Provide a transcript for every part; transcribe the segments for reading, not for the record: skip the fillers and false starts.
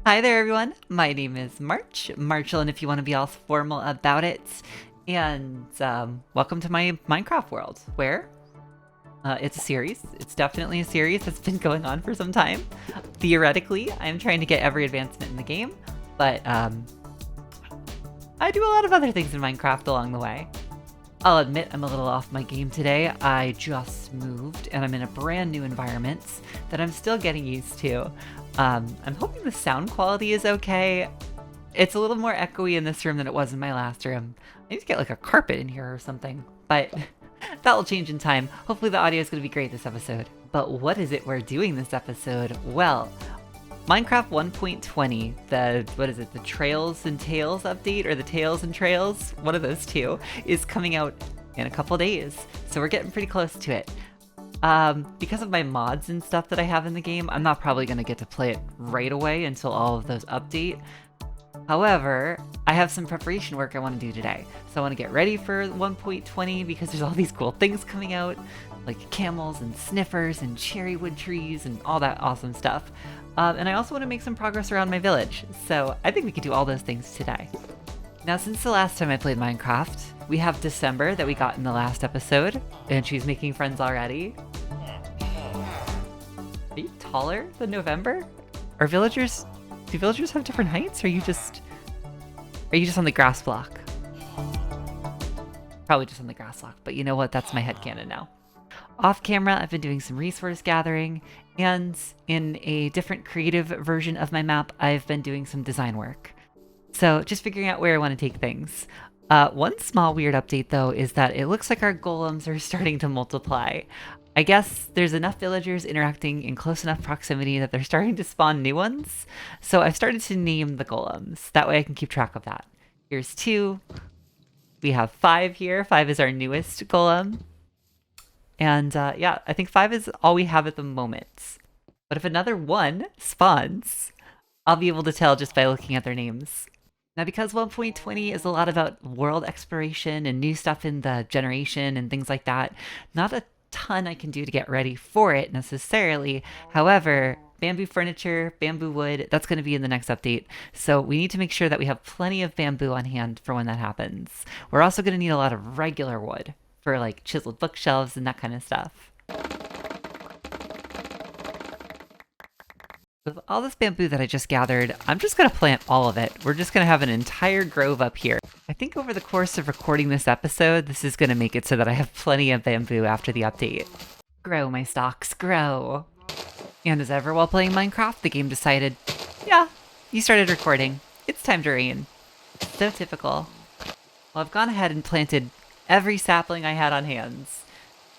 Hi there, everyone. My name is Marchalan, if you want to be all formal about it. And welcome to my Minecraft world, where it's a series. It's definitely a series that's been going on for some time. Theoretically, I'm trying to get every advancement in the game, but I do a lot of other things in Minecraft along the way. I'll admit I'm a little off my game today. I just moved and I'm in a brand new environment that I'm still getting used to. I'm hoping the sound quality is okay. It's a little more echoey in this room than it was in my last room. I need to get like a carpet in here or something, but that'll change in time. Hopefully the audio is going to be great this episode. But what is it we're doing this episode? Well, Minecraft 1.20, the Trails and Tales update, or the Tales and Trails, one of those two, is coming out in a couple days. So we're getting pretty close to it. Because of my mods and stuff that I have in the game, I'm not probably going to get to play it right away until all of those update. However, I have some preparation work I want to do today. So I want to get ready for 1.20 because there's all these cool things coming out, like camels and sniffers and cherry wood trees and all that awesome stuff. And I also want to make some progress around my village. So I think we could do all those things today. Now, since the last time I played Minecraft, we have December that we got in the last episode, and she's making friends already. Are you taller than November? Do villagers have different heights, or are you just on the grass block? Probably just on the grass block, but you know what? That's my headcanon now. Off camera, I've been doing some resource gathering, and in a different creative version of my map, I've been doing some design work. So just figuring out where I want to take things. One small weird update though is that it looks like our golems are starting to multiply. I guess there's enough villagers interacting in close enough proximity that they're starting to spawn new ones. So I've started to name the golems. That way I can keep track of that. Here's 2. We have 5 here. 5 is our newest golem. And yeah, I think 5 is all we have at the moment. But if another 1 spawns, I'll be able to tell just by looking at their names. Now, because 1.20 is a lot about world exploration and new stuff in the generation and things like that, not a ton I can do to get ready for it necessarily. However, bamboo furniture, bamboo wood, that's going to be in the next update. So we need to make sure that we have plenty of bamboo on hand for when that happens. We're also going to need a lot of regular wood for like chiseled bookshelves and that kind of stuff. With all this bamboo that I just gathered, I'm just going to plant all of it. We're just going to have an entire grove up here. I think over the course of recording this episode, this is going to make it so that I have plenty of bamboo after the update. Grow, my stalks, grow. And as ever while playing Minecraft, the game decided, yeah, you started recording. It's time to rain. So typical. Well, I've gone ahead and planted every sapling I had on hands.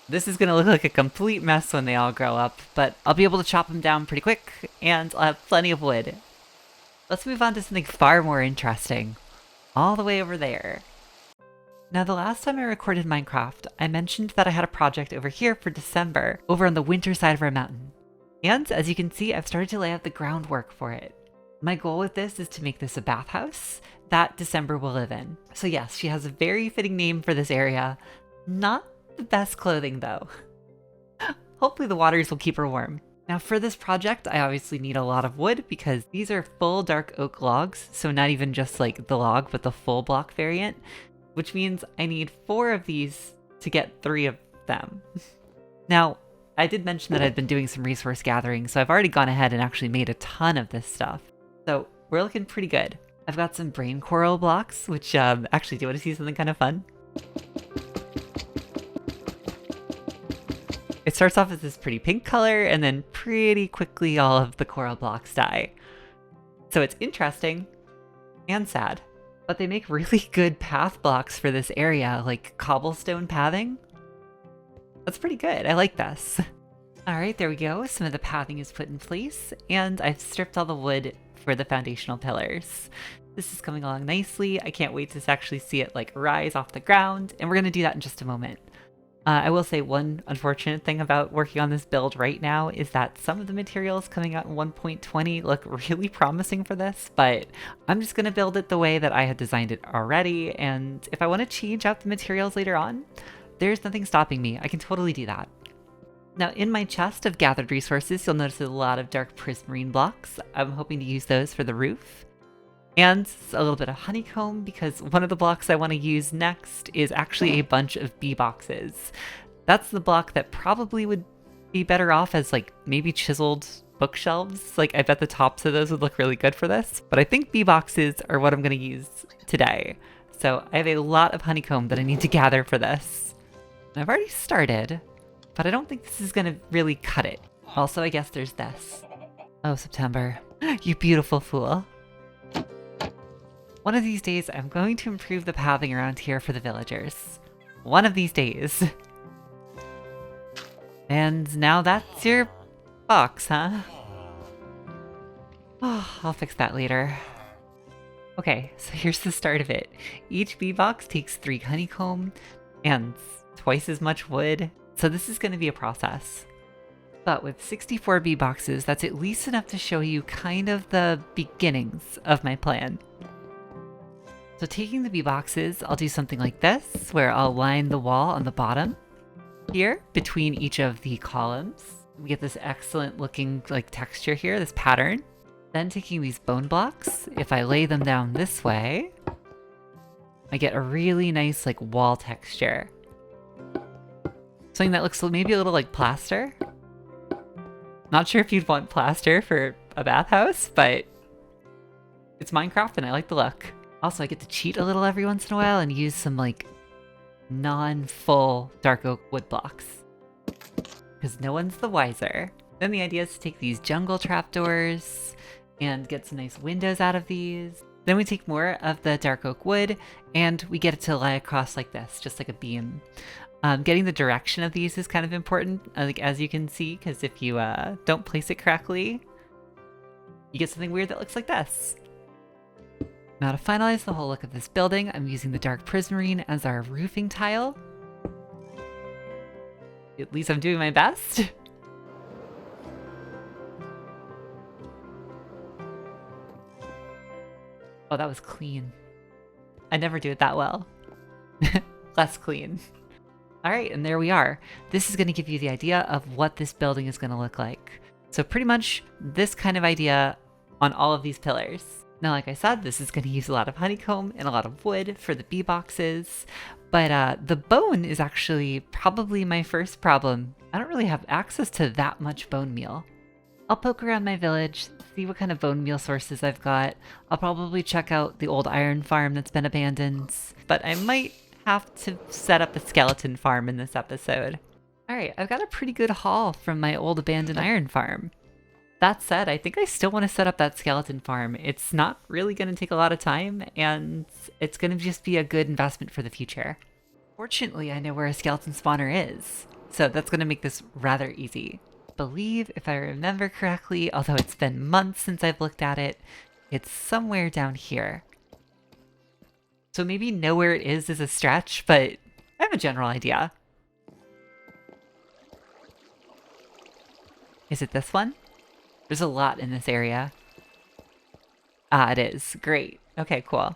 This is going to look like a complete mess when they all grow up, but I'll be able to chop them down pretty quick, and I'll have plenty of wood. Let's move on to something far more interesting. All the way over there. Now, the last time I recorded Minecraft, I mentioned that I had a project over here for December, over on the winter side of our mountain. And as you can see, I've started to lay out the groundwork for it. My goal with this is to make this a bathhouse that December will live in. So yes, she has a very fitting name for this area. Not the best clothing though. Hopefully the waters will keep her warm. Now for this project, I obviously need a lot of wood because these are full dark oak logs. So not even just like the log, but the full block variant, which means I need 4 of these to get 3 of them. Now, I did mention that I'd been doing some resource gathering, so I've already gone ahead and actually made a ton of this stuff. So we're looking pretty good. I've got some brain coral blocks, which actually, do you want to see something kind of fun? It starts off as this pretty pink color, and then pretty quickly all of the coral blocks die. So it's interesting and sad, but they make really good path blocks for this area, like cobblestone pathing. That's pretty good. I like this. All right, there we go. Some of the pathing is put in place, and I've stripped all the wood for the foundational pillars. This is coming along nicely. I can't wait to actually see it like rise off the ground, and we're going to do that in just a moment. I will say one unfortunate thing about working on this build right now is that some of the materials coming out in 1.20 look really promising for this, but I'm just going to build it the way that I had designed it already, and if I want to change out the materials later on, there's nothing stopping me. I can totally do that. Now in my chest of gathered resources, you'll notice a lot of dark prismarine blocks. I'm hoping to use those for the roof. And a little bit of honeycomb, because one of the blocks I want to use next is actually a bunch of bee boxes. That's the block that probably would be better off as like maybe chiseled bookshelves. Like I bet the tops of those would look really good for this, but I think bee boxes are what I'm going to use today. So I have a lot of honeycomb that I need to gather for this. And I've already started, but I don't think this is going to really cut it. Also, I guess there's this. Oh, September, you beautiful fool. One of these days, I'm going to improve the pathing around here for the villagers. One of these days. And now that's your box, huh? Oh, I'll fix that later. Okay, so here's the start of it. Each bee box takes 3 honeycomb and twice as much wood. So this is going to be a process. But with 64 bee boxes, that's at least enough to show you kind of the beginnings of my plan. So taking the bee boxes, I'll do something like this, where I'll line the wall on the bottom here between each of the columns. We get this excellent looking like texture here, this pattern. Then taking these bone blocks, if I lay them down this way, I get a really nice like wall texture. Something that looks maybe a little like plaster. Not sure if you'd want plaster for a bathhouse, but it's Minecraft and I like the look. Also, I get to cheat a little every once in a while and use some like non-full dark oak wood blocks. Because no one's the wiser. Then the idea is to take these jungle trapdoors and get some nice windows out of these. Then we take more of the dark oak wood and we get it to lie across like this, just like a beam. Getting the direction of these is kind of important, like as you can see, because if you don't place it correctly, you get something weird that looks like this. Now to finalize the whole look of this building, I'm using the dark prismarine as our roofing tile. At least I'm doing my best. Oh, that was clean. I never do it that well. Less clean. All right, and there we are. This is going to give you the idea of what this building is going to look like. So pretty much this kind of idea on all of these pillars. Now, like I said, this is going to use a lot of honeycomb and a lot of wood for the bee boxes, but the bone is actually probably my first problem. I don't really have access to that much bone meal. I'll poke around my village, see what kind of bone meal sources I've got. I'll probably check out the old iron farm that's been abandoned, but I might have to set up a skeleton farm in this episode. All right, I've got a pretty good haul from my old abandoned iron farm. That said, I think I still want to set up that skeleton farm. It's not really going to take a lot of time, and it's going to just be a good investment for the future. Fortunately, I know where a skeleton spawner is, so that's going to make this rather easy. I believe, if I remember correctly, although it's been months since I've looked at it, it's somewhere down here. So maybe know where it is a stretch, but I have a general idea. Is it this one? There's a lot in this area. Ah, it is. Great. Okay, cool.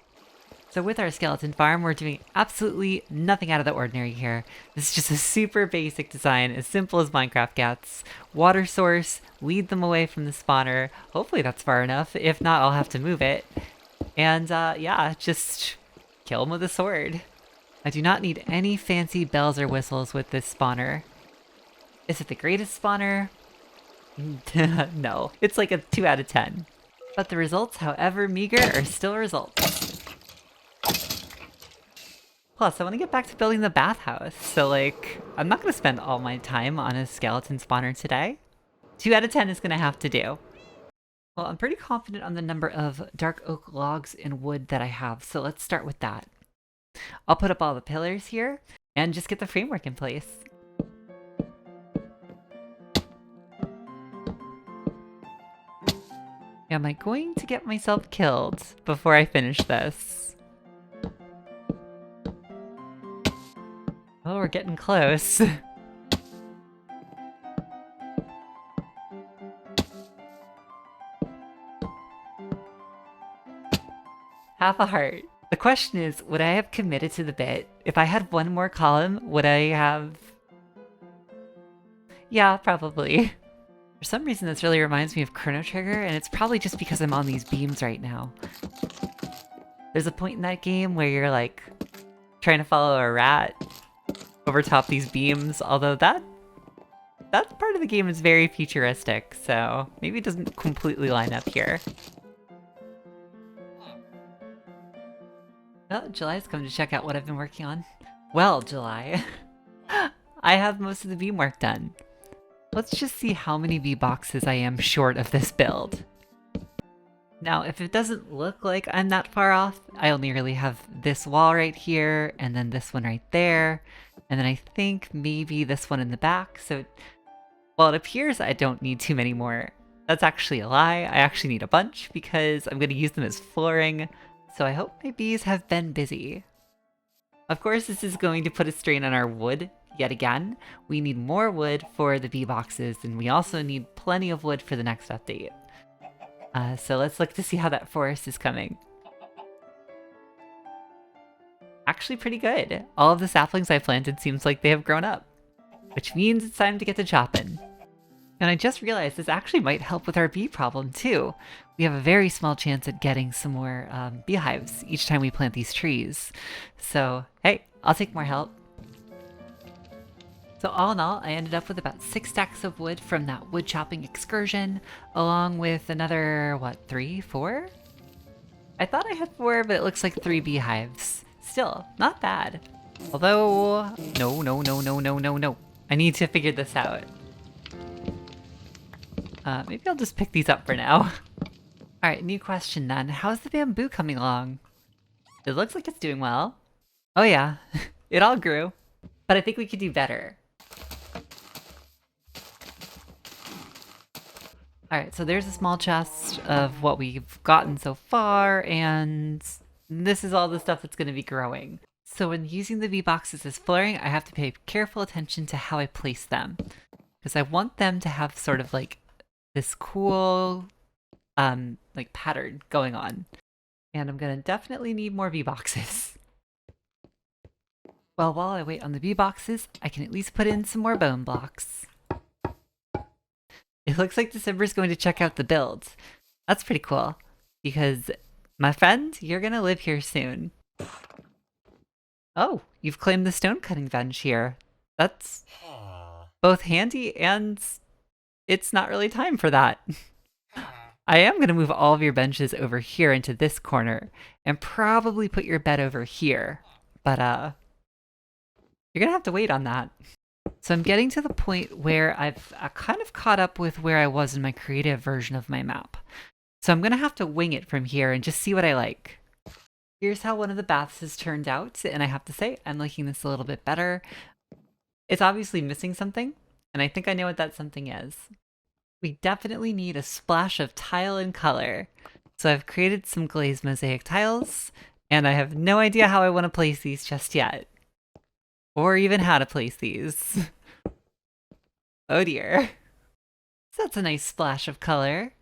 So with our skeleton farm, we're doing absolutely nothing out of the ordinary here. This is just a super basic design, as simple as Minecraft gets. Water source, lead them away from the spawner. Hopefully that's far enough. If not, I'll have to move it. And yeah, just kill them with a sword. I do not need any fancy bells or whistles with this spawner. Is it the greatest spawner? No, it's like a 2 out of 10. But the results, however meager, are still results. Plus, I want to get back to building the bathhouse, so like, I'm not going to spend all my time on a skeleton spawner today. 2 out of 10 is going to have to do. Well, I'm pretty confident on the number of dark oak logs and wood that I have, so let's start with that. I'll put up all the pillars here, and just get the framework in place. Am I going to get myself killed before I finish this? Oh, we're getting close. Half a heart. The question is, would I have committed to the bit? If I had one more column, would I have... Yeah, probably. For some reason, this really reminds me of Chrono Trigger, and it's probably just because I'm on these beams right now. There's a point in that game where you're like trying to follow a rat over top these beams, although that part of the game is very futuristic, so maybe it doesn't completely line up here. Oh, July's come to check out what I've been working on. Well, July, I have most of the beam work done. Let's just see how many V-boxes I am short of this build. Now, if it doesn't look like I'm that far off, I only really have this wall right here, and then this one right there, and then I think maybe this one in the back, so while it appears I don't need too many more, that's actually a lie. I actually need a bunch because I'm going to use them as flooring, so I hope my bees have been busy. Of course, this is going to put a strain on our wood yet again. We need more wood for the bee boxes, and we also need plenty of wood for the next update. So let's look to see how that forest is coming. Actually pretty good. All of the saplings I planted seems like they have grown up, which means it's time to get to chopping. And I just realized this actually might help with our bee problem too. We have a very small chance at getting some more beehives each time we plant these trees. So hey, I'll take more help. So all in all, I ended up with about 6 stacks of wood from that wood chopping excursion, along with another, what, 3, 4? I thought I had 4, but it looks like 3 beehives. Still, not bad. Although, no. I need to figure this out. Maybe I'll just pick these up for now. Alright, new question then. How's the bamboo coming along? It looks like it's doing well. Oh yeah, it all grew. But I think we could do better. Alright, so there's a small chest of what we've gotten so far, and this is all the stuff that's going to be growing. So when using the V-boxes as flooring, I have to pay careful attention to how I place them, because I want them to have sort of like this cool like pattern going on. And I'm going to definitely need more V-boxes. Well, while I wait on the V-boxes, I can at least put in some more bone blocks. It looks like December's going to check out the build. That's pretty cool, because my friend, you're gonna live here soon. Oh, you've claimed the stone cutting bench here. That's both handy and it's not really time for that. I am gonna move all of your benches over here into this corner and probably put your bed over here, but you're gonna have to wait on that. So I'm getting to the point where I've kind of caught up with where I was in my creative version of my map. So I'm going to have to wing it from here and just see what I like. Here's how one of the baths has turned out, and I have to say, I'm liking this a little bit better. It's obviously missing something, and I think I know what that something is. We definitely need a splash of tile and color. So I've created some glazed mosaic tiles, and I have no idea how I want to place these just yet. Or even how to place these. Oh dear. So that's a nice splash of color.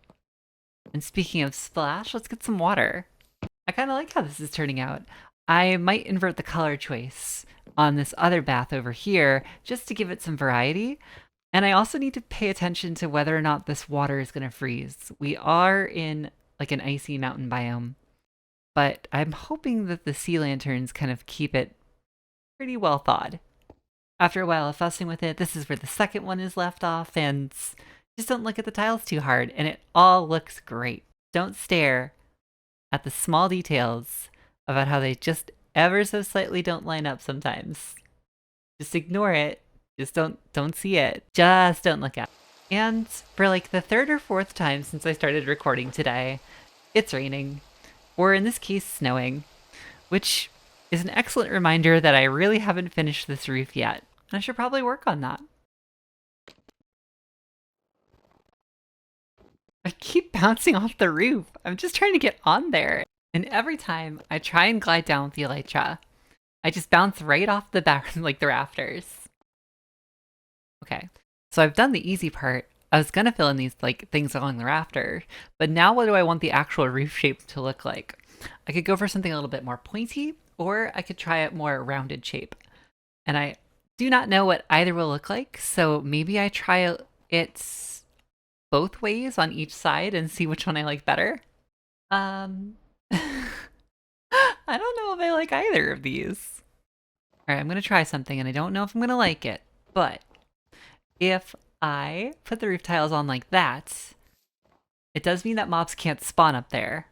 And speaking of splash, let's get some water. I kind of like how this is turning out. I might invert the color choice on this other bath over here just to give it some variety. And I also need to pay attention to whether or not this water is going to freeze. We are in like an icy mountain biome, but I'm hoping that the sea lanterns kind of keep it pretty well thawed. After a while of fussing with it, this is where the second one is left off, and just don't look at the tiles too hard, and it all looks great. Don't stare at the small details about how they just ever so slightly don't line up sometimes. Just ignore it. Just don't see it. Just don't look at it. And for like the 3rd or 4th time since I started recording today, it's raining. Or in this case, snowing. Which is an excellent reminder that I really haven't finished this roof yet. I should probably work on that. I keep bouncing off the roof. I'm just trying to get on there. And every time I try and glide down with the elytra, I just bounce right off the back, like the rafters. Okay, so I've done the easy part. I was gonna fill in these like things along the rafter, but now what do I want the actual roof shape to look like? I could go for something a little bit more pointy, or I could try a more rounded shape. And I do not know what either will look like, so maybe I try it both ways on each side and see which one I like better. I don't know if I like either of these. All right, I'm gonna try something and I don't know if I'm gonna like it, but if I put the roof tiles on like that, it does mean that mobs can't spawn up there.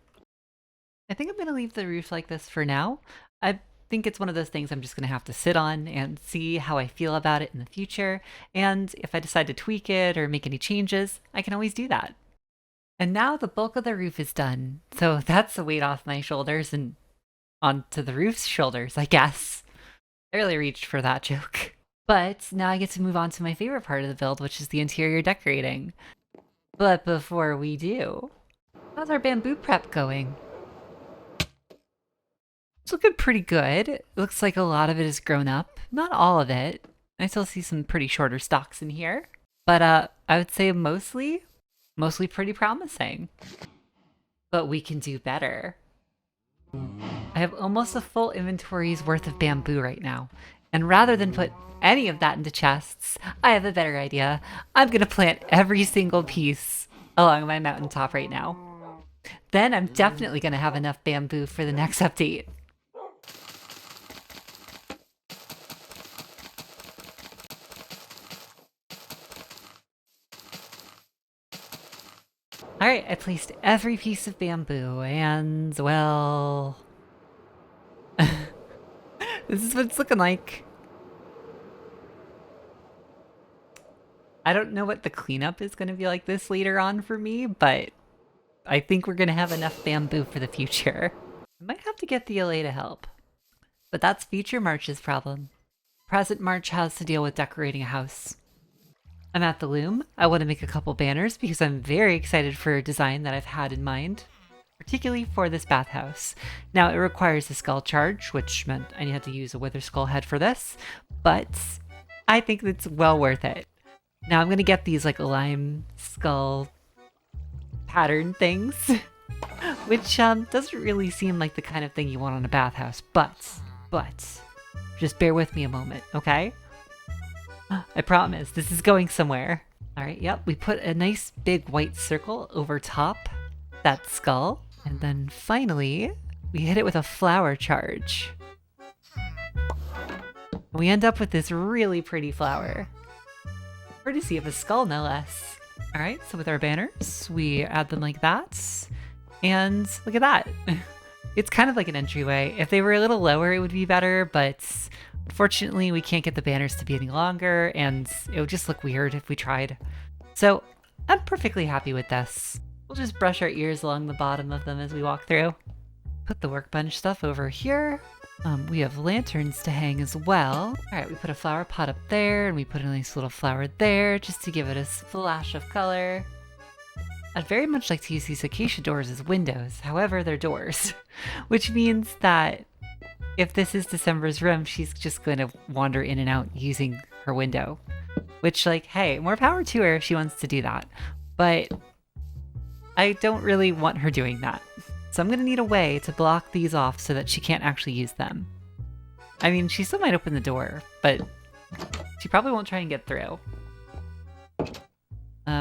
I think I'm gonna leave the roof like this for now. I think it's one of those things I'm just gonna have to sit on and see how I feel about it in the future. And if I decide to tweak it or make any changes, I can always do that. And now the bulk of the roof is done. So that's the weight off my shoulders and onto the roof's shoulders, I guess. I really reached for that joke. But now I get to move on to my favorite part of the build, which is the interior decorating. But before we do, how's our bamboo prep going? It's looking pretty good. It looks like a lot of it is grown up. Not all of it. I still see some pretty shorter stalks in here. But I would say mostly pretty promising. But we can do better. I have almost a full inventory's worth of bamboo right now. And rather than put any of that into chests, I have a better idea. I'm gonna plant every single piece along my mountaintop right now. Then I'm definitely gonna have enough bamboo for the next update. Alright, I placed every piece of bamboo, and, well... this is what it's looking like. I don't know what the cleanup is going to be like this later on for me, but I think we're going to have enough bamboo for the future. I might have to get the LA to help, but that's future March's problem. Present March has to deal with decorating a house. I'm at the loom. I want to make a couple banners because I'm very excited for a design that I've had in mind, particularly for this bathhouse. Now it requires a skull charge, which meant I had to use a wither skull head for this, but I think it's well worth it. Now I'm gonna get these like lime skull pattern things, which doesn't really seem like the kind of thing you want on a bathhouse, but just bear with me a moment, okay? I promise, this is going somewhere. All right, yep, we put a nice big white circle over top that skull, and then finally, we hit it with a flower charge. We end up with this really pretty flower. Courtesy of a skull, no less. All right, so with our banners, we add them like that, and look at that. It's kind of like an entryway. If they were a little lower, it would be better, but unfortunately, we can't get the banners to be any longer, and it would just look weird if we tried. So I'm perfectly happy with this. We'll just brush our ears along the bottom of them as we walk through. Put the workbench stuff over here. We have lanterns to hang as well. All right, we put a flower pot up there, and we put a nice little flower there just to give it a splash of color. I'd very much like to use these acacia doors as windows, however, they're doors. Which means that if this is December's room, she's just going to wander in and out using her window. Which, like, hey, more power to her if she wants to do that. But I don't really want her doing that. So I'm going to need a way to block these off so that she can't actually use them. I mean, she still might open the door, but she probably won't try and get through.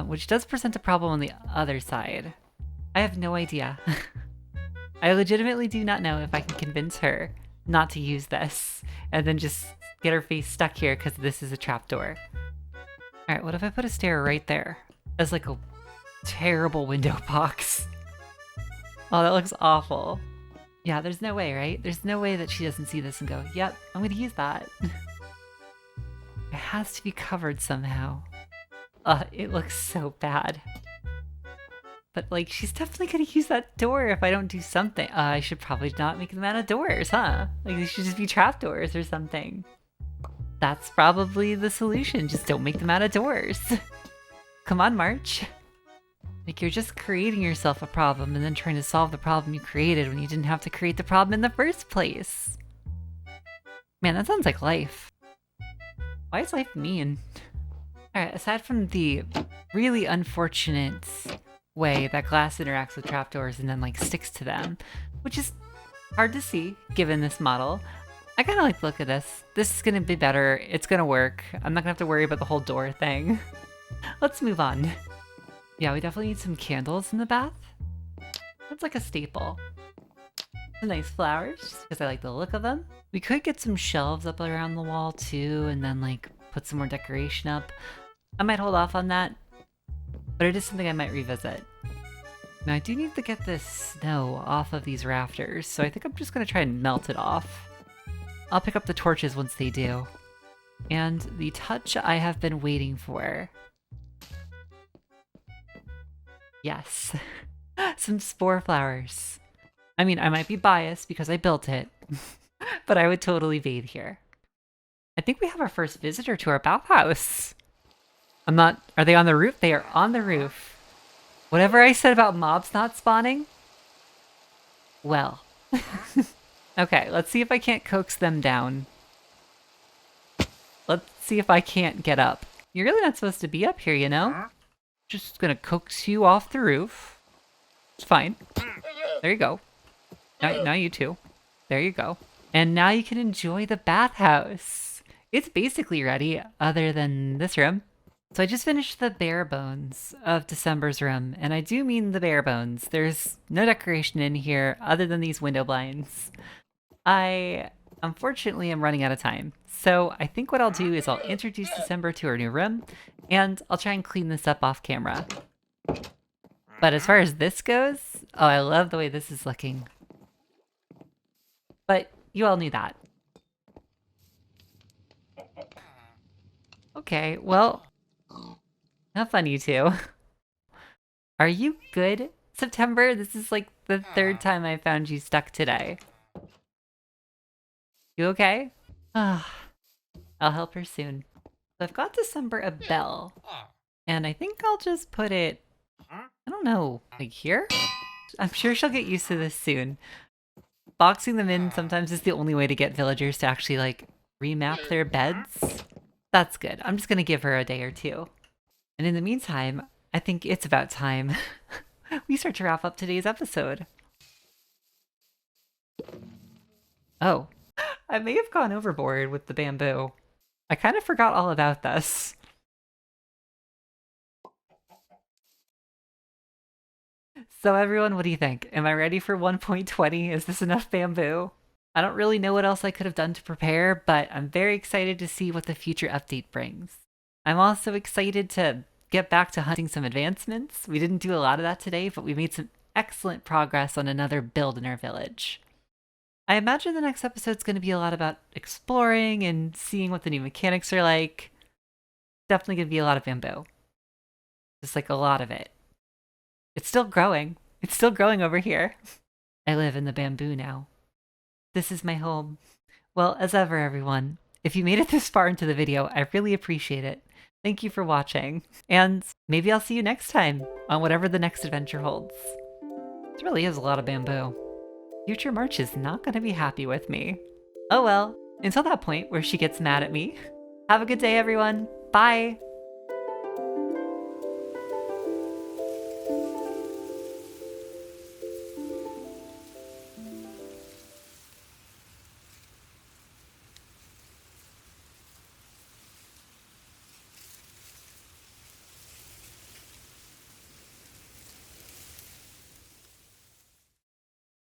Which does present a problem on the other side. I have no idea. I legitimately do not know if I can convince her not to use this and then just get her face stuck here because this is a trapdoor. Alright, what if I put a stair right there as like a terrible window box? Oh, that looks awful. Yeah, there's no way, right? There's no way that she doesn't see this and go, yep, I'm gonna use that. It has to be covered somehow. It looks so bad. But, like, she's definitely gonna use that door if I don't do something. I should probably not make them out of doors, huh? Like, they should just be trapdoors or something. That's probably the solution. Just don't make them out of doors. Come on, March. Like, you're just creating yourself a problem and then trying to solve the problem you created when you didn't have to create the problem in the first place. Man, that sounds like life. Why is life mean? Alright, aside from the really unfortunate way that glass interacts with trapdoors and then, like, sticks to them, which is hard to see given this model, I kind of like the look of this. This is gonna be better. It's gonna work. I'm not gonna have to worry about the whole door thing. Let's move on. Yeah, we definitely need some candles in the bath. That's like a staple. Some nice flowers, just because I like the look of them. We could get some shelves up around the wall too, and then like put some more decoration up. I might hold off on that, but it is something I might revisit. Now I do need to get this snow off of these rafters, so I think I'm just gonna try and melt it off. I'll pick up the torches once they do. And the touch I have been waiting for. Yes. Some spore flowers. I mean, I might be biased because I built it, but I would totally bathe here. I think we have our first visitor to our bathhouse. Are they on the roof? They are on the roof. Whatever I said about mobs not spawning, well. Okay, let's see if I can't coax them down. Let's see if I can't get up. You're really not supposed to be up here, you know? Just gonna coax you off the roof. It's fine. There you go. Now you too. There you go. And now you can enjoy the bathhouse. It's basically ready, other than this room. So I just finished the bare bones of December's room, and I do mean the bare bones. There's no decoration in here other than these window blinds. I, unfortunately, am running out of time. So I think what I'll do is I'll introduce December to her new room, and I'll try and clean this up off camera. But as far as this goes, oh, I love the way this is looking. But you all knew that. Okay, well, have fun, you two. Are you good, September? This is like the third time I found you stuck today. You okay? I'll help her soon. So I've got December a bell, and I think I'll just put it, I don't know, like here? I'm sure she'll get used to this soon. Boxing them in sometimes is the only way to get villagers to actually like remap their beds. That's good. I'm just gonna give her a day or two. And in the meantime, I think it's about time we start to wrap up today's episode. Oh, I may have gone overboard with the bamboo. I kind of forgot all about this. So everyone, what do you think? Am I ready for 1.20? Is this enough bamboo? I don't really know what else I could have done to prepare, but I'm very excited to see what the future update brings. I'm also excited to get back to hunting some advancements. We didn't do a lot of that today, but we made some excellent progress on another build in our village. I imagine the next episode's going to be a lot about exploring and seeing what the new mechanics are like. Definitely going to be a lot of bamboo. Just like a lot of it. It's still growing. It's still growing over here. I live in the bamboo now. This is my home. Well, as ever, everyone, if you made it this far into the video, I really appreciate it. Thank you for watching. And maybe I'll see you next time on whatever the next adventure holds. This really is a lot of bamboo. Future March is not going to be happy with me. Oh well, until that point where she gets mad at me. Have a good day, everyone. Bye!